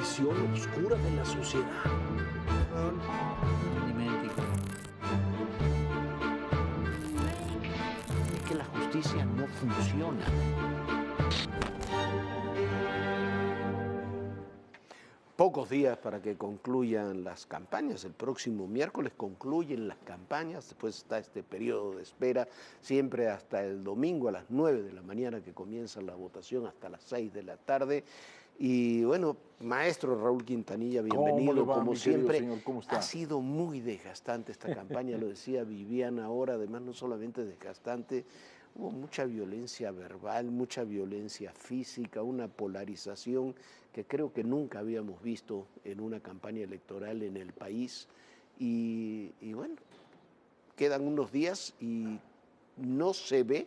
visión oscura de la sociedad. Es que la justicia no funciona. Pocos días para que concluyan las campañas. El próximo miércoles concluyen las campañas, después está este periodo de espera, siempre hasta el domingo a las 9 de la mañana que comienza la votación, hasta las 6 de la tarde. Y bueno, maestro Raúl Quintanilla, bienvenido. ¿Cómo le va, como mi querido siempre, señor? ¿Cómo está? ha sido muy desgastante esta campaña, lo decía Viviana ahora, además no solamente desgastante, hubo mucha violencia verbal, mucha violencia física, una polarización que creo que nunca habíamos visto en una campaña electoral en el país. Y bueno, quedan unos días y no se ve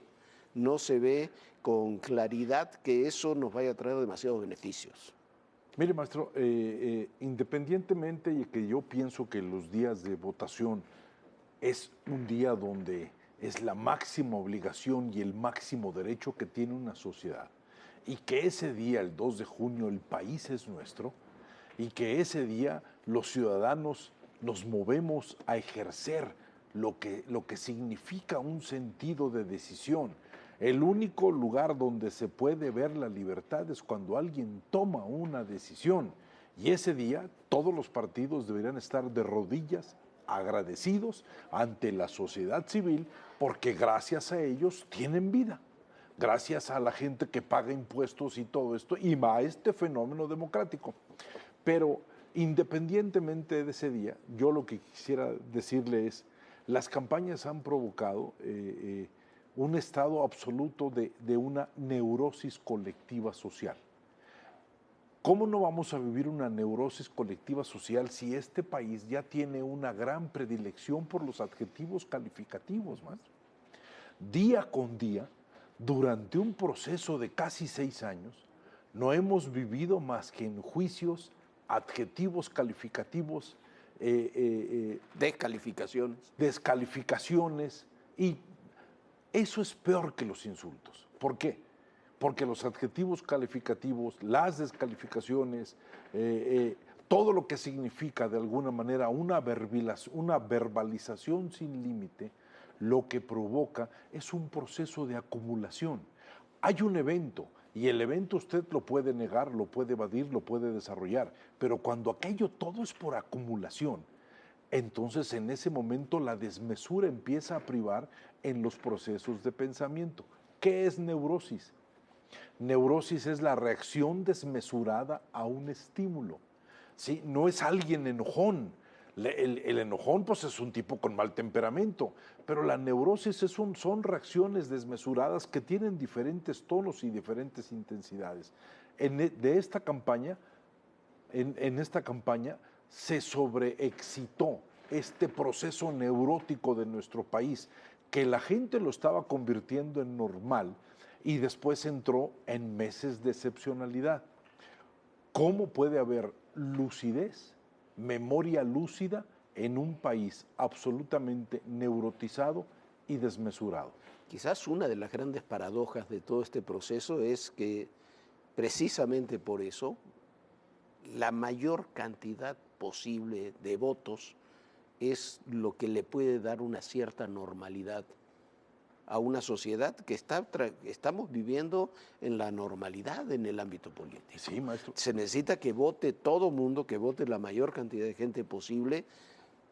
con claridad que eso nos vaya a traer demasiados beneficios. Mire, maestro, independientemente de que yo pienso que los días de votación es un día donde es la máxima obligación y el máximo derecho que tiene una sociedad, y que ese día, el 2 de junio, el país es nuestro, y que ese día los ciudadanos nos movemos a ejercer lo que significa un sentido de decisión. El único lugar donde se puede ver la libertad es cuando alguien toma una decisión, y ese día todos los partidos deberían estar de rodillas agradecidos ante la sociedad civil, porque gracias a ellos tienen vida, gracias a la gente que paga impuestos y todo esto, y a este fenómeno democrático. Pero independientemente de ese día, yo lo que quisiera decirle es, las campañas han provocado un estado absoluto de una neurosis colectiva social. ¿Cómo no vamos a vivir una neurosis colectiva social si este país ya tiene una gran predilección por los adjetivos calificativos, maestro? Día con día, durante un proceso de casi 6 años, no hemos vivido más que en juicios, adjetivos calificativos, descalificaciones, y eso es peor que los insultos. ¿Por qué? Porque los adjetivos calificativos, las descalificaciones, todo lo que significa de alguna manera una verbalización sin límite, lo que provoca es un proceso de acumulación. Hay un evento, y el evento usted lo puede negar, lo puede evadir, lo puede desarrollar, pero cuando aquello todo es por acumulación, entonces en ese momento la desmesura empieza a privar en los procesos de pensamiento. ¿Qué es neurosis? Neurosis es la reacción desmesurada a un estímulo, ¿sí? No es alguien enojón. El enojón pues es un tipo con mal temperamento, pero la neurosis son reacciones desmesuradas que tienen diferentes tonos y diferentes intensidades. De esta campaña, en esta campaña se sobreexcitó este proceso neurótico de nuestro país, que la gente lo estaba convirtiendo en normal, y después entró en meses de excepcionalidad. ¿Cómo puede haber lucidez, memoria lúcida en un país absolutamente neurotizado y desmesurado? Quizás una de las grandes paradojas de todo este proceso es que precisamente por eso la mayor cantidad posible de votos es lo que le puede dar una cierta normalidad a una sociedad que estamos viviendo en la normalidad en el ámbito político. Sí, maestro. Se necesita que vote todo mundo, que vote la mayor cantidad de gente posible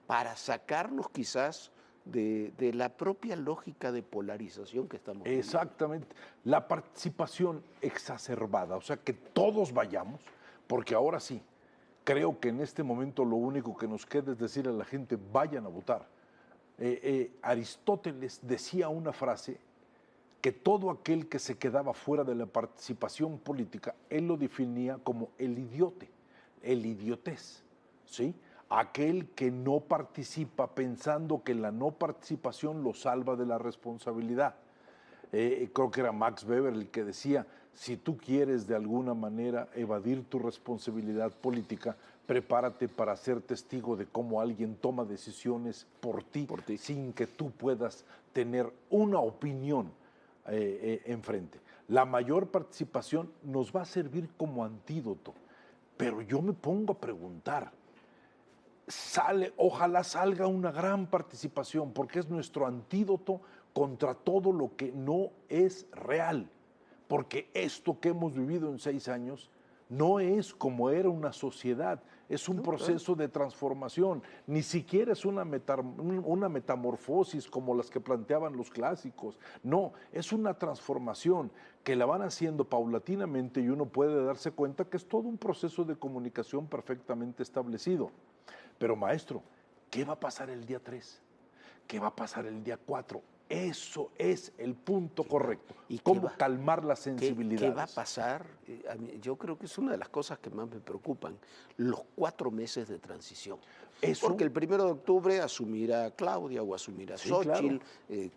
para sacarnos quizás de la propia lógica de polarización que estamos viviendo. Exactamente. La participación exacerbada, o sea, que todos vayamos, porque ahora sí, creo que en este momento lo único que nos queda es decir a la gente, vayan a votar. Aristóteles decía una frase, que todo aquel que se quedaba fuera de la participación política, él lo definía como el idiote, el idiotez, ¿sí? Aquel que no participa pensando que la no participación lo salva de la responsabilidad. Creo que era Max Weber el que decía, si tú quieres de alguna manera evadir tu responsabilidad política, prepárate para ser testigo de cómo alguien toma decisiones por ti. Sin que tú puedas tener una opinión enfrente. La mayor participación nos va a servir como antídoto. Pero yo me pongo a preguntar, ojalá salga una gran participación, porque es nuestro antídoto contra todo lo que no es real. Porque esto que hemos vivido en 6 años no es como era una sociedad, es un proceso de transformación, ni siquiera es una metamorfosis como las que planteaban los clásicos, no, es una transformación que la van haciendo paulatinamente y uno puede darse cuenta que es todo un proceso de comunicación perfectamente establecido. Pero maestro, ¿qué va a pasar el día 3? ¿Qué va a pasar el día 4? Eso es el punto correcto. ¿Y cómo calmar las sensibilidades? ¿Qué va a pasar? Yo creo que es una de las cosas que más me preocupan, los 4 meses de transición. Porque el 1 de octubre asumirá Claudia o asumirá Xóchitl,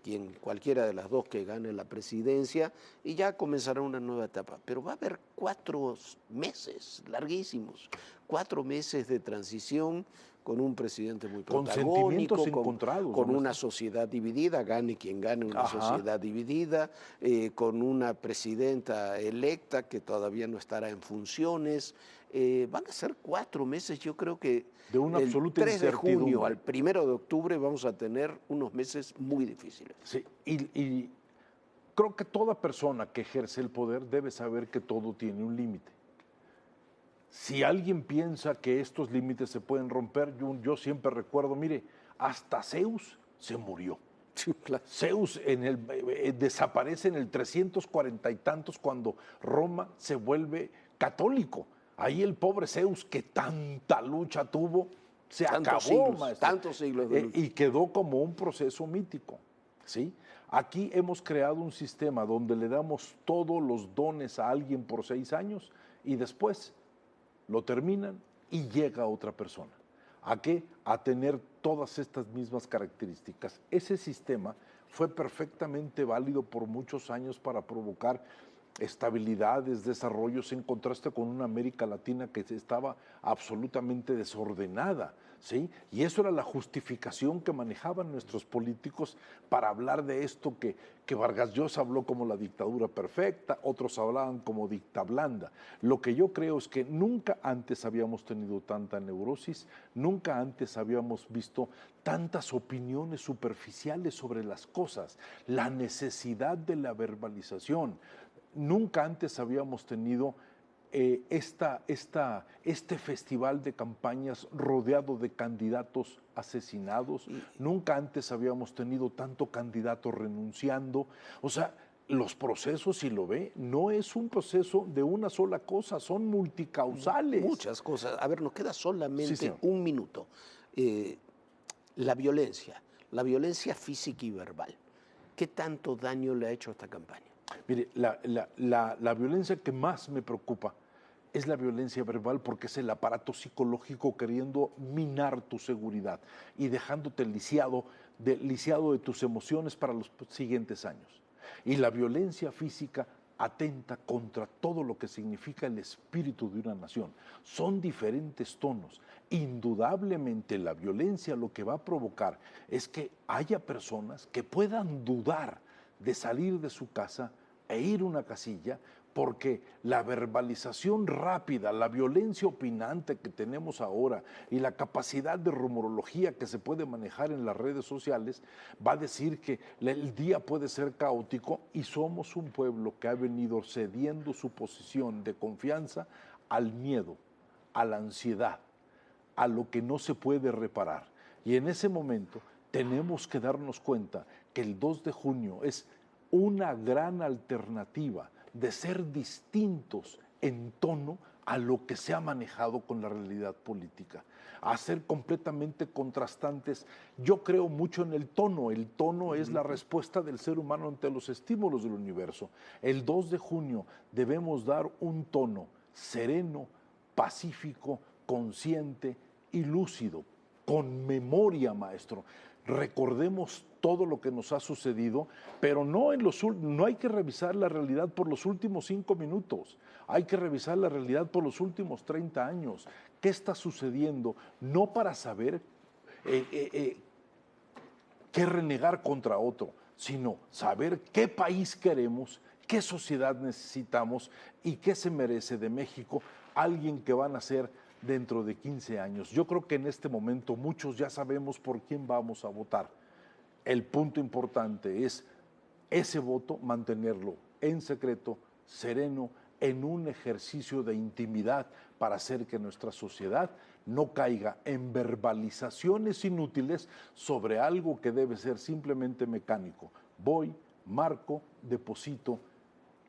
claro. Cualquiera de las dos que gane la presidencia, y ya comenzará una nueva etapa. Pero va a haber 4 meses larguísimos, 4 meses de transición con un presidente muy protagónico, con una sociedad dividida, gane quien gane una sociedad dividida, con una presidenta electa que todavía no estará en funciones. Van a ser 4 meses, yo creo que de una absoluta 3 de junio al 1 de octubre vamos a tener unos meses muy difíciles. Sí, y creo que toda persona que ejerce el poder debe saber que todo tiene un límite. Si alguien piensa que estos límites se pueden romper, yo siempre recuerdo, mire, hasta Zeus se murió. Sí, claro. Zeus desaparece en el 340 y tantos cuando Roma se vuelve católico. Ahí el pobre Zeus, que tanta lucha tuvo, se acabó, maestro. Tantos siglos de lucha. Y quedó como un proceso mítico, ¿sí? Aquí hemos creado un sistema donde le damos todos los dones a alguien por 6 años y después lo terminan y llega otra persona. ¿A qué? A tener todas estas mismas características. Ese sistema fue perfectamente válido por muchos años para provocar estabilidades, desarrollos, en contraste con una América Latina que estaba absolutamente desordenada, ¿sí? Y eso era la justificación que manejaban nuestros políticos para hablar de esto que Vargas Llosa habló como la dictadura perfecta, otros hablaban como dicta blanda. Lo que yo creo es que nunca antes habíamos tenido tanta neurosis, nunca antes habíamos visto tantas opiniones superficiales sobre las cosas, la necesidad de la verbalización. Nunca antes habíamos tenido este festival de campañas rodeado de candidatos asesinados. Nunca antes habíamos tenido tanto candidato renunciando. O sea, los procesos, si lo ve, no es un proceso de una sola cosa, son multicausales. Muchas cosas. A ver, nos queda solamente un minuto. La violencia física y verbal. ¿Qué tanto daño le ha hecho a esta campaña? Mire, la violencia que más me preocupa es la violencia verbal, porque es el aparato psicológico queriendo minar tu seguridad y dejándote lisiado de tus emociones para los siguientes años. Y la violencia física atenta contra todo lo que significa el espíritu de una nación. Son diferentes tonos. Indudablemente la violencia lo que va a provocar es que haya personas que puedan dudar de salir de su casa e ir a una casilla, porque la verbalización rápida, la violencia opinante que tenemos ahora y la capacidad de rumorología que se puede manejar en las redes sociales va a decir que el día puede ser caótico, y somos un pueblo que ha venido cediendo su posición de confianza al miedo, a la ansiedad, a lo que no se puede reparar. Y en ese momento tenemos que darnos cuenta que el 2 de junio es una gran alternativa de ser distintos en tono a lo que se ha manejado con la realidad política, a ser completamente contrastantes. Yo creo mucho en el tono es la respuesta del ser humano ante los estímulos del universo. El 2 de junio debemos dar un tono sereno, pacífico, consciente y lúcido, con memoria, maestro. Recordemos todo lo que nos ha sucedido, pero no hay que revisar la realidad por los últimos 5 minutos, hay que revisar la realidad por los últimos 30 años. ¿Qué está sucediendo? No para saber qué renegar contra otro, sino saber qué país queremos, qué sociedad necesitamos y qué se merece de México alguien que van a ser dentro de 15 años. Yo creo que en este momento muchos ya sabemos por quién vamos a votar. El punto importante es ese voto mantenerlo en secreto, sereno, en un ejercicio de intimidad para hacer que nuestra sociedad no caiga en verbalizaciones inútiles sobre algo que debe ser simplemente mecánico. Voy, marco, deposito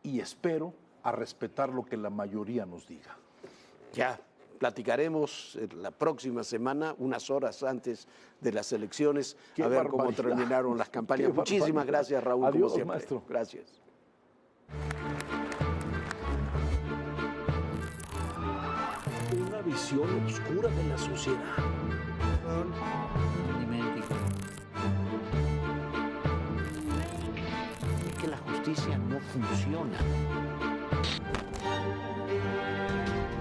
y espero a respetar lo que la mayoría nos diga. Ya platicaremos la próxima semana, unas horas antes de las elecciones, a ver cómo terminaron las campañas. Muchísimas gracias, Raúl. Adiós, como siempre. maestro. Gracias. Una visión oscura de la sociedad. Es que la justicia no funciona.